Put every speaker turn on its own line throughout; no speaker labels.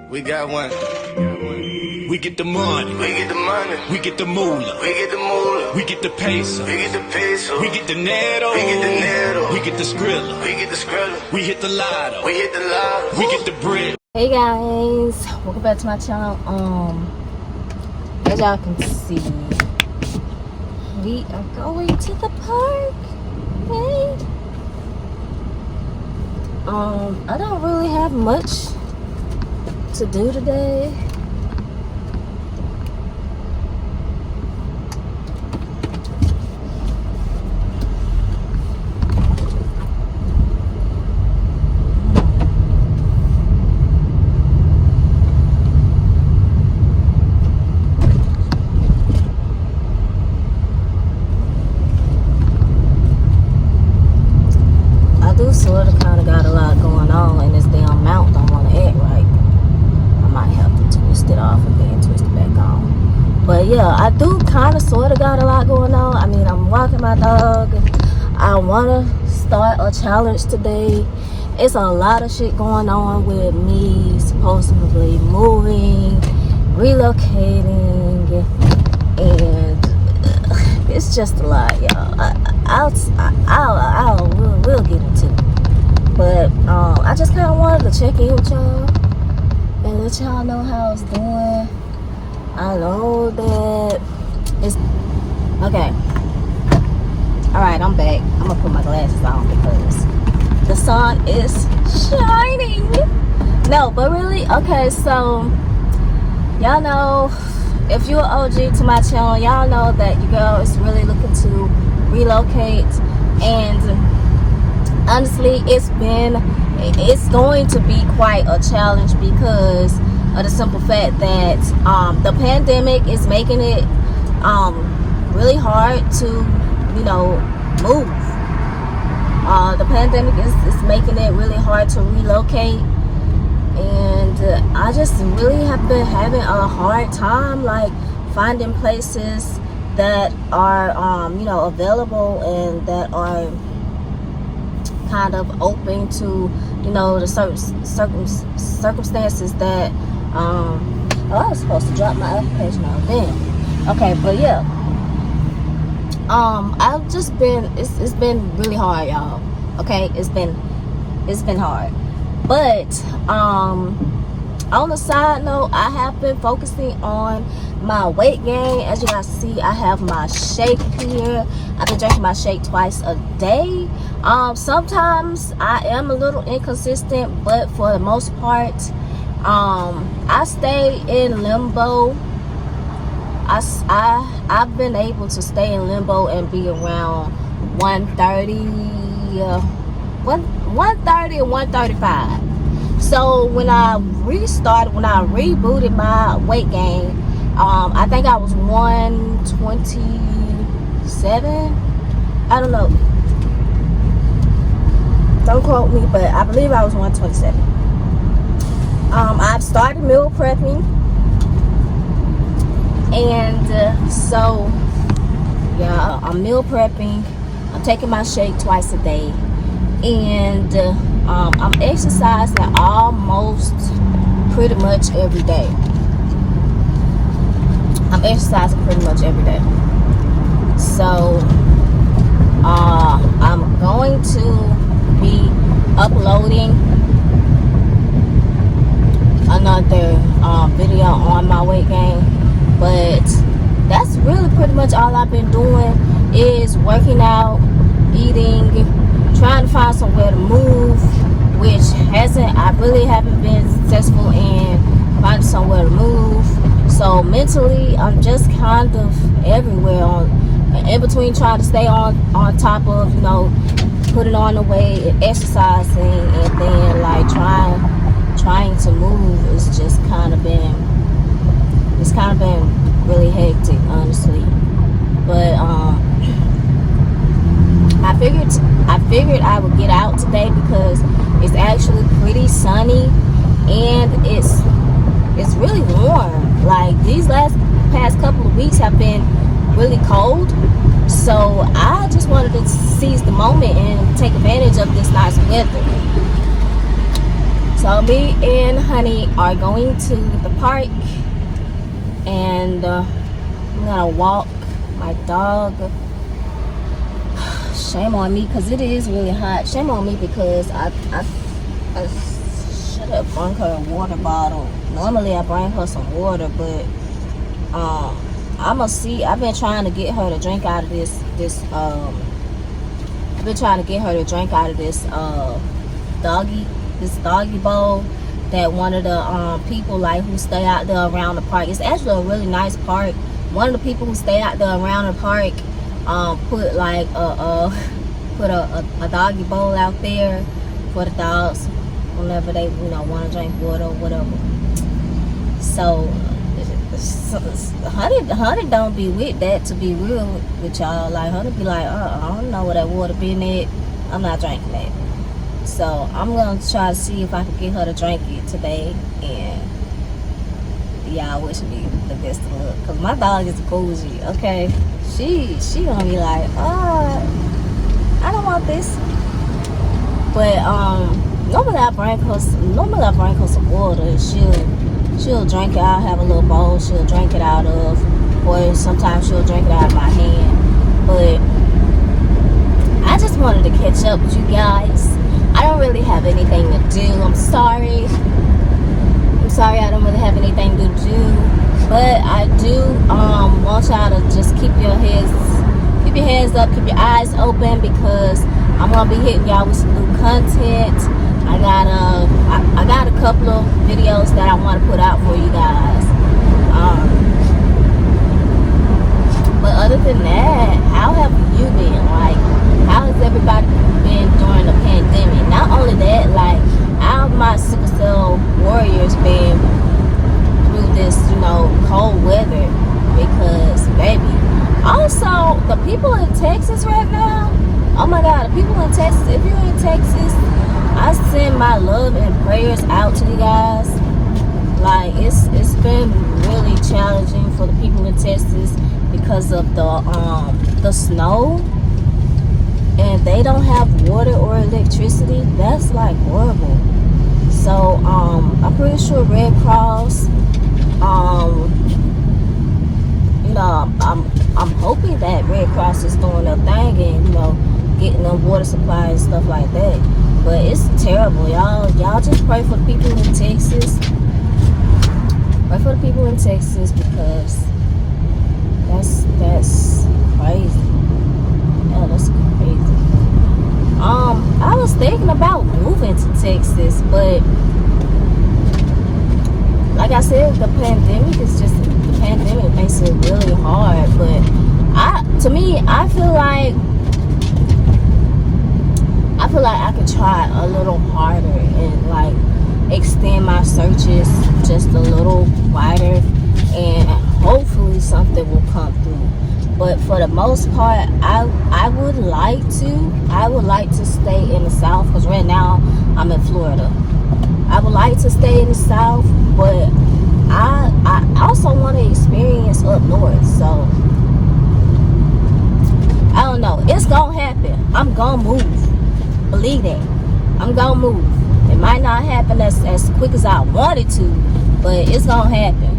We got one. We get the money.
We get the money.
We get the moolah.
We get the moolah.
We get the peso.
We get the peso.
We get the netto.
We get the netto.
We get the skrilla.
We get the skrilla.
We hit the lotto.
We hit the lotto.
We get the bread.
Hey guys, welcome back to my channel. As y'all can see, we are going to the park. Hey. I don't really have much to do today. Sort of kind of got a lot going on, and this damn mount don't want to act right. I might have to twist it off and then twist it back on. But yeah, I do kind of sort of got a lot going on. I mean, I'm walking my dog. I want to start a challenge today. It's a lot of shit going on with me supposedly moving, relocating, and it's just a lot, y'all. We'll get into it. But I just kind of wanted to check in with y'all and let y'all know how it's doing. I know that it's okay. All right, I'm back. I'm gonna put my glasses on because the sun is shining. No, but really, okay. So y'all know, if you're OG to my channel, y'all know that your girl is really looking to relocate, and honestly, it's going to be quite a challenge because of the simple fact that the pandemic is making it really hard to, move. The pandemic is making it really hard to relocate, and I just really have been having a hard time like finding places that are available and that are kind of open to the certain circumstances that I was supposed to drop my application on then. Okay, but yeah, I've just been it's been really hard, y'all. Okay, it's been hard, but on the side note, I have been focusing on my weight gain. As you guys see, I have my shake here. I've been drinking my shake twice a day. Sometimes I am a little inconsistent, but for the most part, I stay in limbo. I've been able to stay in limbo and be around 130 and 135. So when I rebooted my weight gain, I think I was 127. I don't know. Don't quote me, but I believe I was 127. I've started meal prepping, and so yeah, I'm meal prepping. I'm taking my shake twice a day, and I'm exercising almost pretty much every day. I'm exercising pretty much every day. So I'm going to be uploading another video on my weight gain, but that's really pretty much all I've been doing is working out, eating, trying to find somewhere to move, which I really haven't been successful in finding somewhere to move. So mentally, I'm just kind of everywhere, in between trying to stay on top of, putting on the weight and exercising, and then like trying to move. It's kind of been really hectic, honestly. But I figured I would get out today because it's actually pretty sunny and it's really warm. Like these past couple of weeks have been really cold, so I just wanted to seize the moment and take advantage of this nice weather. So me and Honey are going to the park, and I'm gonna walk my dog. Shame on me because it is really hot. Shame on me because I should have brought her a water bottle. Normally I bring her some water, but I'ma see. I've been trying to get her to drink out of this I've been trying to get her to drink out of this doggy bowl that one of the people like who stay out there around the park. It's actually a really nice park. One of the people who stay out there around the park put like a doggy bowl out there for the dogs whenever they want to drink water or whatever. So Honey don't be with that, to be real with y'all. Like Honey be like, I don't know where that water been at. I'm not drinking that. So I'm gonna try to see if I can get her to drink it today, and y'all wish me the best of luck. Cause my dog is bougie, okay? She gonna be like, I don't want this. But normally I bring her some water. She'll drink it. I'll have a little bowl she'll drink it out of, or sometimes she'll drink it out of my hand. But I just wanted to catch up with you guys. I don't really have anything to do. I'm sorry I don't really have anything to do, but I do want y'all to just keep your heads up, keep your eyes open, because I'm gonna be hitting y'all with some new content. I got a couple of videos that I want to put out for you guys. But other than that, how have you been? Like, how has everybody been during the pandemic? Not only that, like, how have my sickle cell warriors been through this, cold weather? Because, baby, also the people in Texas right now. Oh my God, the people in Texas. If you're in Texas, I send my love and prayers out to you guys. Like, it's been really challenging for the people in Texas because of the snow, and they don't have water or electricity. That's like horrible. So I'm pretty sure Red Cross, I'm hoping that Red Cross is doing their thing and getting them water supply and stuff like that. But it's terrible, y'all just pray for the people in Texas. Pray for the people in Texas, because that's crazy. Yeah, that's crazy. I was thinking about moving to Texas, but like I said, the pandemic makes it really hard. But I feel like I could try a little harder and like extend my searches just a little wider, and hopefully something will come through. But for the most part, I would like to stay in the South, because right now I'm in Florida. I would like to stay in the South, but I also want to experience up north. So I don't know. It's gonna happen. I'm gonna move. Believe that. I'm gonna move. It might not happen as quick as I wanted to, but it's gonna happen.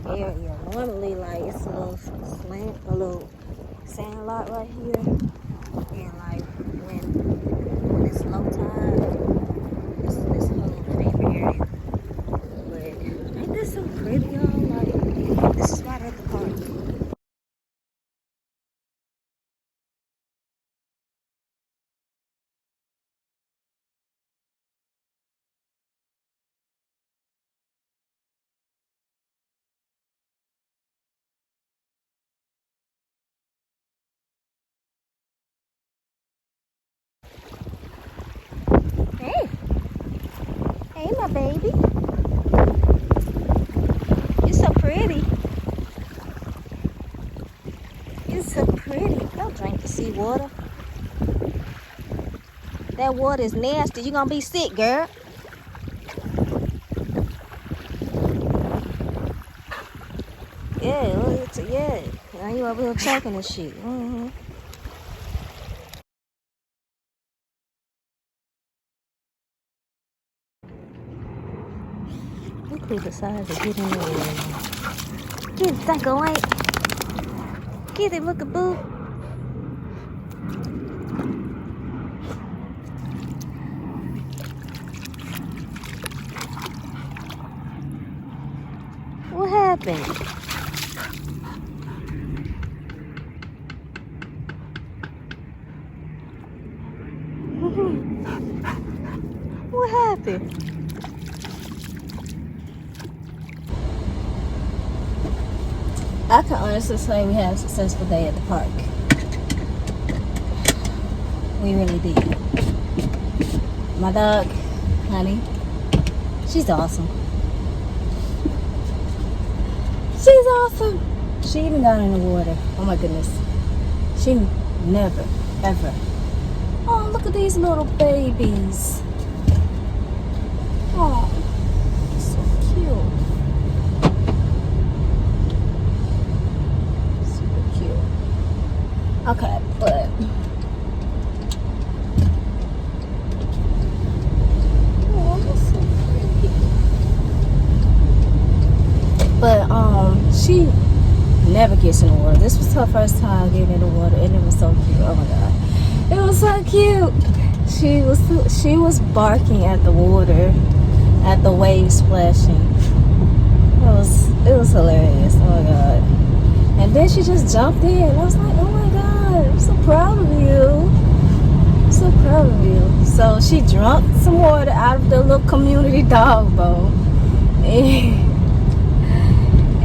Area. Normally, like, it's a little a little sand lot right here, and like when it's low tide, it's a little favorite area. But ain't this so pretty, y'all? Like, this is right at the park. Yeah, baby. You're so pretty. You're so pretty. Don't drink the seawater. That water is nasty. You're gonna be sick, girl. Yeah, well, yeah. Now you over here choking and shit. Look who decided to get in the water. Get it, Dunko, ain't. Get it, look a boo. What happened? What happened? I can honestly say we had a successful day at the park. We really did. My dog, Honey, she's awesome. She's awesome. She even got in the water. Oh my goodness. She never, ever. Oh, look at these little babies. Oh, so cute. Super cute. Okay, but oh, that's so pretty. But she never gets in the water. This was her first time getting in the water, and it was so cute. Oh my god, it was so cute. She was barking at the water, at the waves splashing. It was hilarious. Oh my god. And then she just jumped in. I was like, oh my god, I'm so proud of you. I'm so proud of you. So she drank some water out of the little community dog bowl.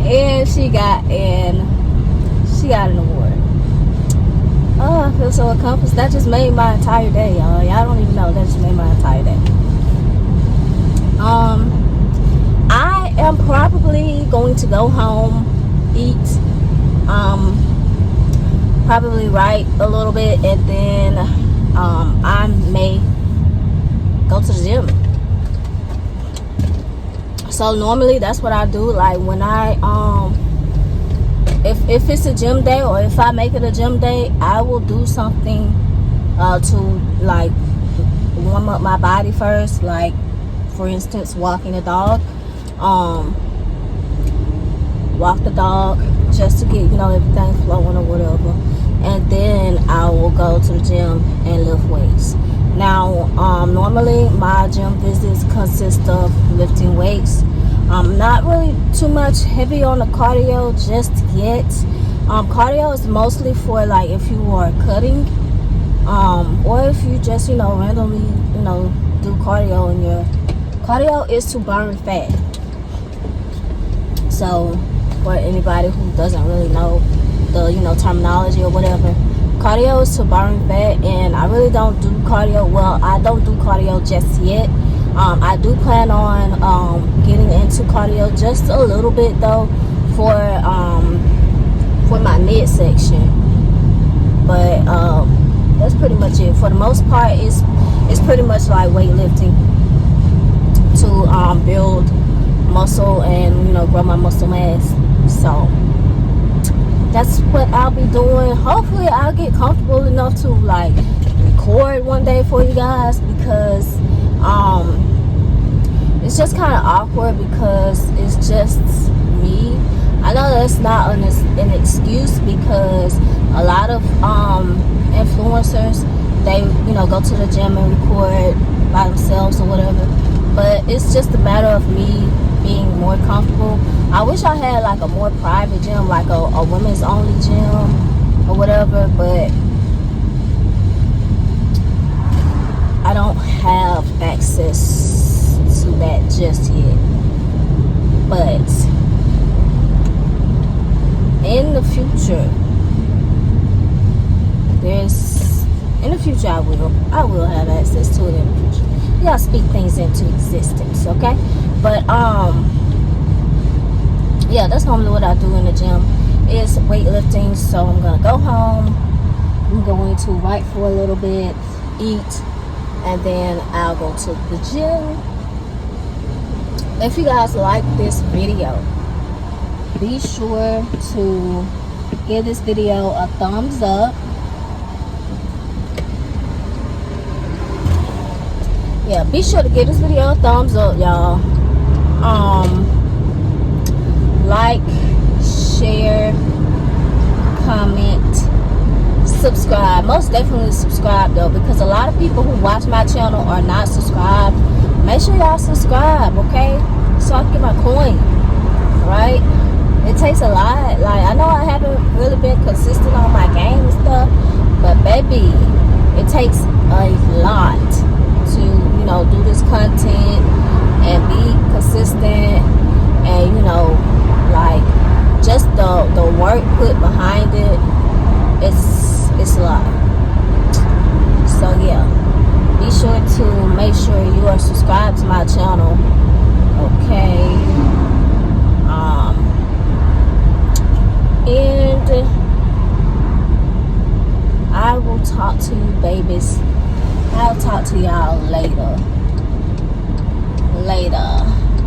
And she got in the water. Oh, I feel so accomplished. That just made my entire day, y'all. Y'all don't even know. That just made my entire day. I am probably going to go home, eat, probably write a little bit, and then I may go to the gym. So normally that's what I do. Like when I if it's a gym day, or if I make it a gym day, I will do something to like warm up my body first. Like for instance, walking the dog. Walk the dog just to get everything flowing or whatever, and then I will go to the gym and lift weights. Now normally my gym visits consist of lifting weights. Not really too much heavy on the cardio just yet. Cardio is mostly for like if you are cutting, or if you just randomly do cardio, and your cardio is to burn fat. So for anybody who doesn't really know the terminology or whatever, cardio is to burn fat, and I really don't do cardio. Well, I don't do cardio just yet. I do plan on getting into cardio just a little bit though for my midsection. But that's pretty much it. For the most part, it's pretty much like weightlifting to build muscle and grow my muscle mass. So that's what I'll be doing. Hopefully I'll get comfortable enough to like record one day for you guys, because it's just kind of awkward because it's just me. I know that's not an excuse, because a lot of influencers, they go to the gym and record by themselves or whatever, but it's just a matter of me being more comfortable. I wish I had like a more private gym, like a women's only gym or whatever, but I don't have access to that just yet. But in the future, I will have access to it in the future. y'all speak things into existence, okay? But yeah, that's normally what I do in the gym is weightlifting. So I'm gonna go home. I'm going to write for a little bit, eat, and then I'll go to the gym. If you guys like this video, be sure to give this video a thumbs up. Yeah, be sure to give this video a thumbs up, y'all. Like, share, comment, subscribe. Most definitely subscribe though, because a lot of people who watch my channel are not subscribed. Make sure y'all subscribe, okay? So I can get my coin, right? It takes a lot. Like, I know I haven't really been consistent on my game and stuff, but baby, it takes a lot to, you know, do this content and be consistent, and you know, like, just the work put behind it, it's a lot. So yeah, be sure to make sure you are subscribed to my channel, okay? And I will talk to you, babies. I'll talk to y'all later.